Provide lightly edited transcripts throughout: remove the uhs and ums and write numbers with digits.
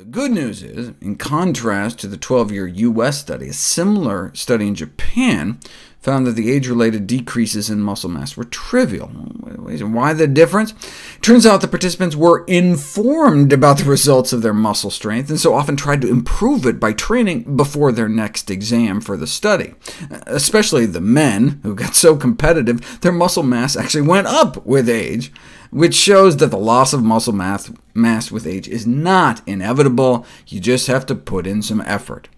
The good news is, in contrast to the 12-year U.S. study, a similar study in Japan found that the age-related decreases in muscle mass were trivial. Why the difference? Turns out the participants were informed about the results of their muscle strength, and so often tried to improve it by training before their next exam for the study. Especially the men, who got so competitive, their muscle mass actually went up with age, which shows that the loss of muscle mass with age is not inevitable. You just have to put in some effort.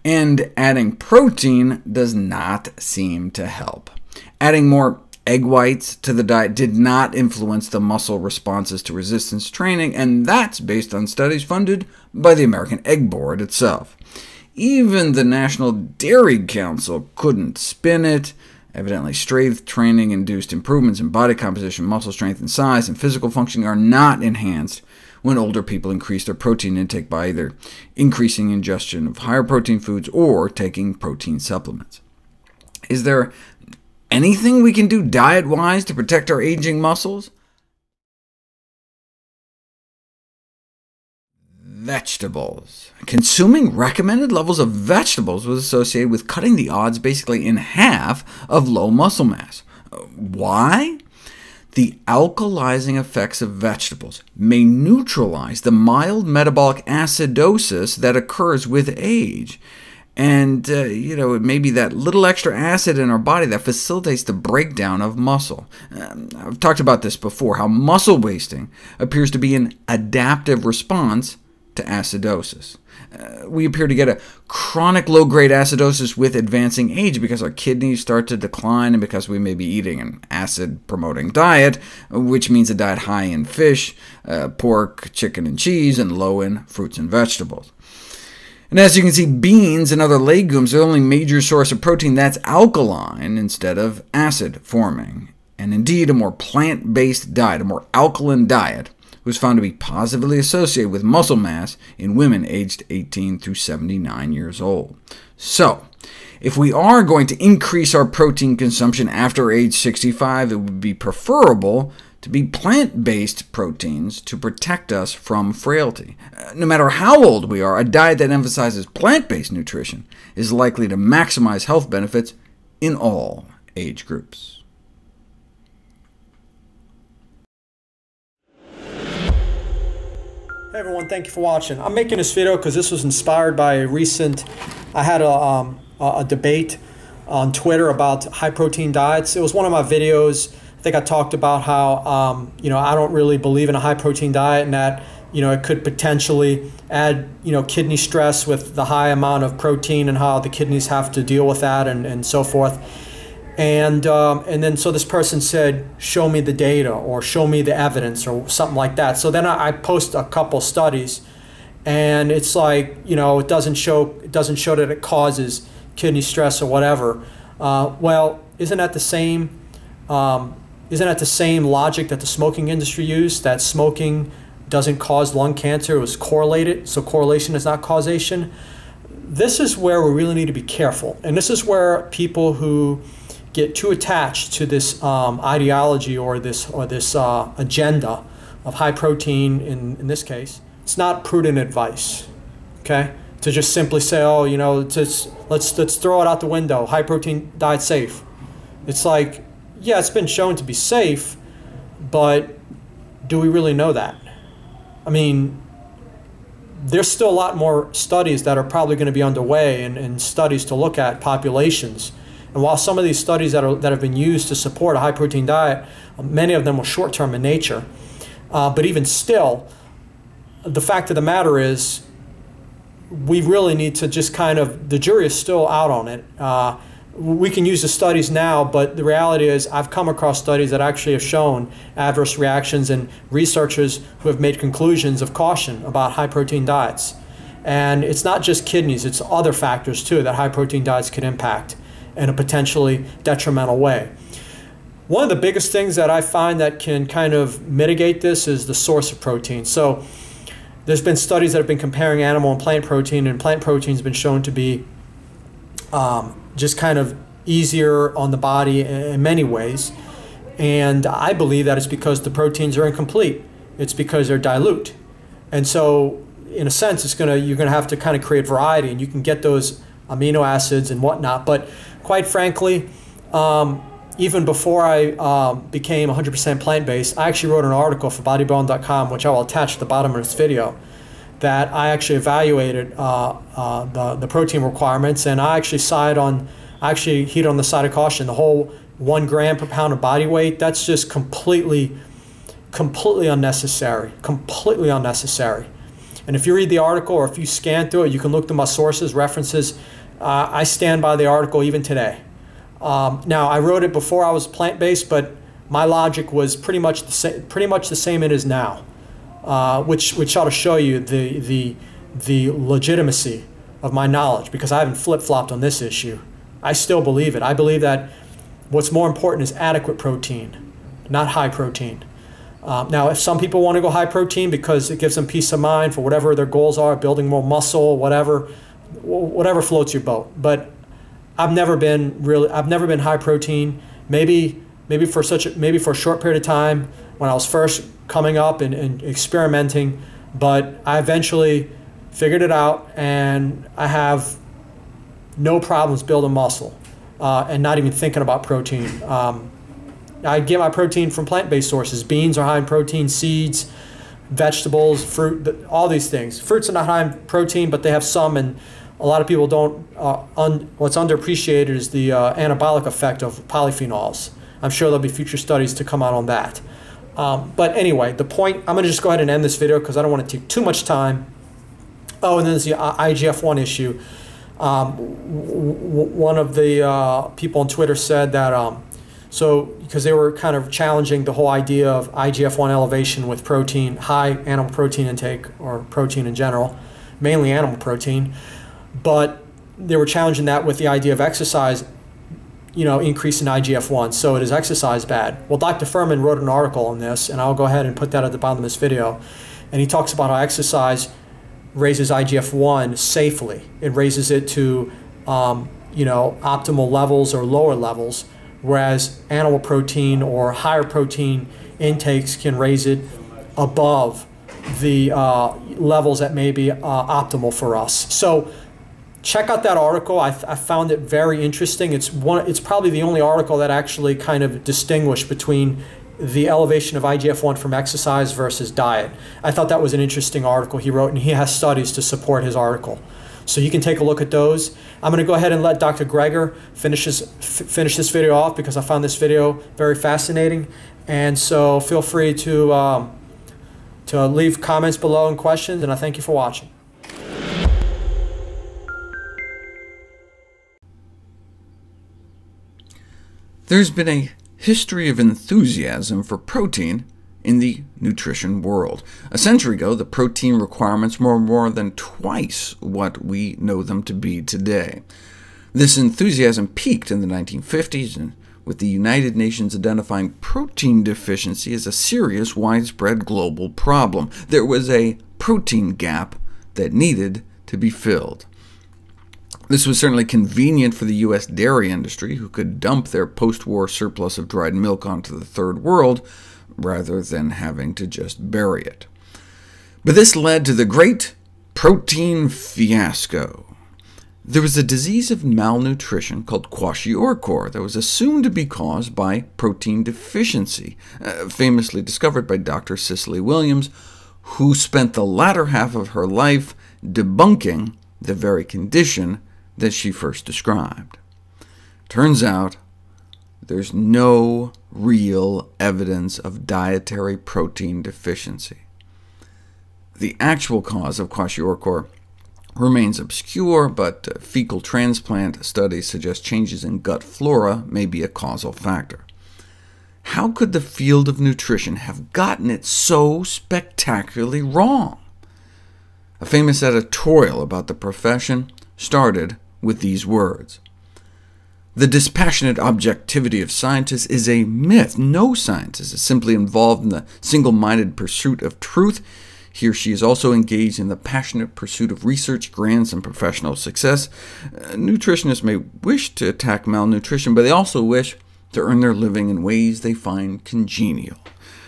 And adding protein does not seem to help. Adding more egg whites to the diet did not influence the muscle responses to resistance training, and that's based on studies funded by the American Egg Board itself. Even the National Dairy Council couldn't spin it. Evidently, strength training induced improvements in body composition, muscle strength and size, and physical functioning are not enhanced when older people increase their protein intake by either increasing ingestion of higher protein foods or taking protein supplements. Is there anything we can do diet-wise to protect our aging muscles? Vegetables. Consuming recommended levels of vegetables was associated with cutting the odds basically in half of low muscle mass. Why? The alkalizing effects of vegetables may neutralize the mild metabolic acidosis that occurs with age. And it may be that little extra acid in our body that facilitates the breakdown of muscle. I've talked about this before, how muscle wasting appears to be an adaptive response to acidosis. We appear to get a chronic low-grade acidosis with advancing age because our kidneys start to decline, and because we may be eating an acid-promoting diet, which means a diet high in fish, pork, chicken, and cheese, and low in fruits and vegetables. And as you can see, beans and other legumes are the only major source of protein that's alkaline instead of acid-forming. And indeed, a more plant-based diet, a more alkaline diet, was found to be positively associated with muscle mass in women aged 18 through 79 years old. So, if we are going to increase our protein consumption after age 65, it would be preferable to be plant-based proteins to protect us from frailty. No matter how old we are, a diet that emphasizes plant-based nutrition is likely to maximize health benefits in all age groups. Hey everyone, thank you for watching. I'm making this video because this was inspired by I had a debate on Twitter about high-protein diets. It was one of my videos. I think I talked about how I don't really believe in a high-protein diet, and that it could potentially add kidney stress with the high amount of protein, and how the kidneys have to deal with that, and so forth. And then so this person said, show me the data, or show me the evidence, or something like that. So then I post a couple studies, and it's like, it doesn't show that it causes kidney stress or whatever. Well, isn't that the same logic that the smoking industry used, that smoking doesn't cause lung cancer? It was correlated, so correlation is not causation. This is where we really need to be careful, and this is where people who get too attached to this ideology or this agenda of high protein, in this case, it's not prudent advice, okay? To just simply say, oh, let's throw it out the window, high protein diet safe. It's like, yeah, it's been shown to be safe, but do we really know that? I mean, there's still a lot more studies that are probably going to be underway, and studies to look at populations. And while some of these studies that have been used to support a high-protein diet, many of them were short-term in nature, but even still, the fact of the matter is, we really need to just the jury is still out on it. We can use the studies now, but the reality is I've come across studies that actually have shown adverse reactions, and researchers who have made conclusions of caution about high-protein diets. And it's not just kidneys, it's other factors too that high-protein diets could impact in a potentially detrimental way. One of the biggest things that I find that can kind of mitigate this is the source of protein. So there's been studies that have been comparing animal and plant protein, and plant protein has been shown to be just kind of easier on the body in many ways. And I believe that it's because the proteins are incomplete. It's because they're dilute. And so in a sense, you're gonna have to kind of create variety, and you can get those amino acids and whatnot. But quite frankly, even before I became 100% plant-based, I actually wrote an article for bodybuilding.com, which I will attach to the bottom of this video, that I actually evaluated the protein requirements, and I actually heated on the side of caution. The whole 1 gram per pound of body weight, that's just completely unnecessary, completely unnecessary. And if you read the article, or if you scan through it, you can look through my sources, references. I stand by the article even today. Now, I wrote it before I was plant-based, but my logic was pretty much the same it is now, which ought to show you the legitimacy of my knowledge, because I haven't flip-flopped on this issue. I still believe it. I believe that what's more important is adequate protein, not high protein. Now, if some people want to go high protein because it gives them peace of mind for whatever their goals are, building more muscle, whatever floats your boat. But I've never been high protein. Maybe for a short period of time when I was first coming up and experimenting, but I eventually figured it out, and I have no problems building muscle and not even thinking about protein. I get my protein from plant-based sources. Beans are high in protein, seeds, vegetables, fruit, all these things. Fruits are not high in protein, but they have some, and a lot of people don't. What's underappreciated is the anabolic effect of polyphenols. I'm sure there'll be future studies to come out on that. But anyway, the point, I'm going to just go ahead and end this video because I don't want to take too much time. Oh, and then there's the IGF-1 issue. One of the people on Twitter said that, because they were kind of challenging the whole idea of IGF-1 elevation with protein, high animal protein intake, or protein in general, mainly animal protein, but they were challenging that with the idea of exercise, increase in IGF-1. So is exercise bad? Well, Dr. Furman wrote an article on this, and I'll go ahead and put that at the bottom of this video, and he talks about how exercise raises IGF-1 safely. It raises it to optimal levels or lower levels, whereas animal protein or higher protein intakes can raise it above the levels that may be optimal for us. So check out that article. I found it very interesting. It's probably the only article that actually kind of distinguished between the elevation of IGF-1 from exercise versus diet. I thought that was an interesting article he wrote, and he has studies to support his article. So you can take a look at those. I'm going to go ahead and let Dr. Greger finish this video off, because I found this video very fascinating. And so feel free to leave comments below and questions, and I thank you for watching. There's been a history of enthusiasm for protein in the nutrition world. A century ago, the protein requirements were more than twice what we know them to be today. This enthusiasm peaked in the 1950s, and with the United Nations identifying protein deficiency as a serious, widespread global problem. There was a protein gap that needed to be filled. This was certainly convenient for the U.S. dairy industry, who could dump their post-war surplus of dried milk onto the Third World, rather than having to just bury it. But this led to the great protein fiasco. There was a disease of malnutrition called kwashiorkor that was assumed to be caused by protein deficiency, famously discovered by Dr. Cicely Williams, who spent the latter half of her life debunking the very condition that she first described. Turns out there's no real evidence of dietary protein deficiency. The actual cause of kwashiorkor remains obscure, but fecal transplant studies suggest changes in gut flora may be a causal factor. How could the field of nutrition have gotten it so spectacularly wrong? A famous editorial about the profession started with these words: "The dispassionate objectivity of scientists is a myth. No scientist is simply involved in the single-minded pursuit of truth. He or she is also engaged in the passionate pursuit of research, grants, and professional success. Nutritionists may wish to attack malnutrition, but they also wish to earn their living in ways they find congenial.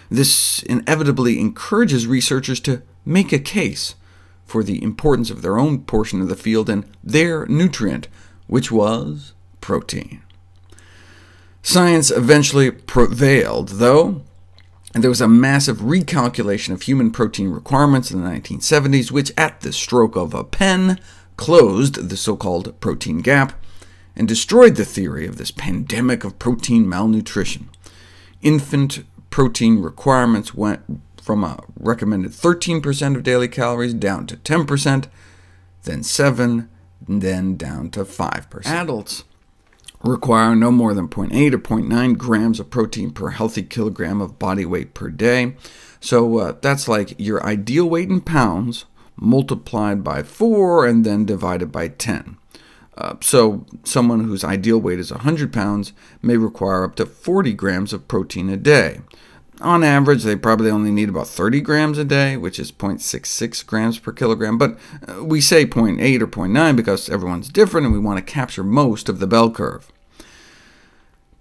This inevitably encourages researchers to make a case for the importance of their own portion of the field and their nutrient, which was protein. Science eventually prevailed, though, and there was a massive recalculation of human protein requirements in the 1970s, which at the stroke of a pen closed the so-called protein gap and destroyed the theory of this pandemic of protein malnutrition. Infant protein requirements went from a recommended 13% of daily calories down to 10%, then 7%, and then down to 5%. Adults require no more than 0.8 or 0.9 grams of protein per healthy kilogram of body weight per day. So that's like your ideal weight in pounds multiplied by 4 and then divided by 10. So someone whose ideal weight is 100 pounds may require up to 40 grams of protein a day. On average, they probably only need about 30 grams a day, which is 0.66 grams per kilogram, but we say 0.8 or 0.9 because everyone's different and we want to capture most of the bell curve.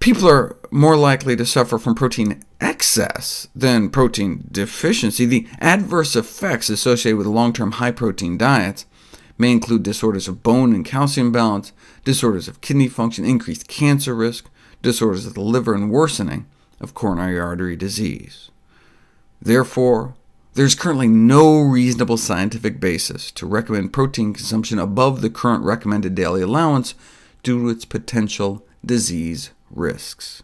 People are more likely to suffer from protein excess than protein deficiency. The adverse effects associated with long-term high-protein diets may include disorders of bone and calcium balance, disorders of kidney function, increased cancer risk, disorders of the liver, and worsening of coronary artery disease. Therefore, there's currently no reasonable scientific basis to recommend protein consumption above the current recommended daily allowance due to its potential disease risks.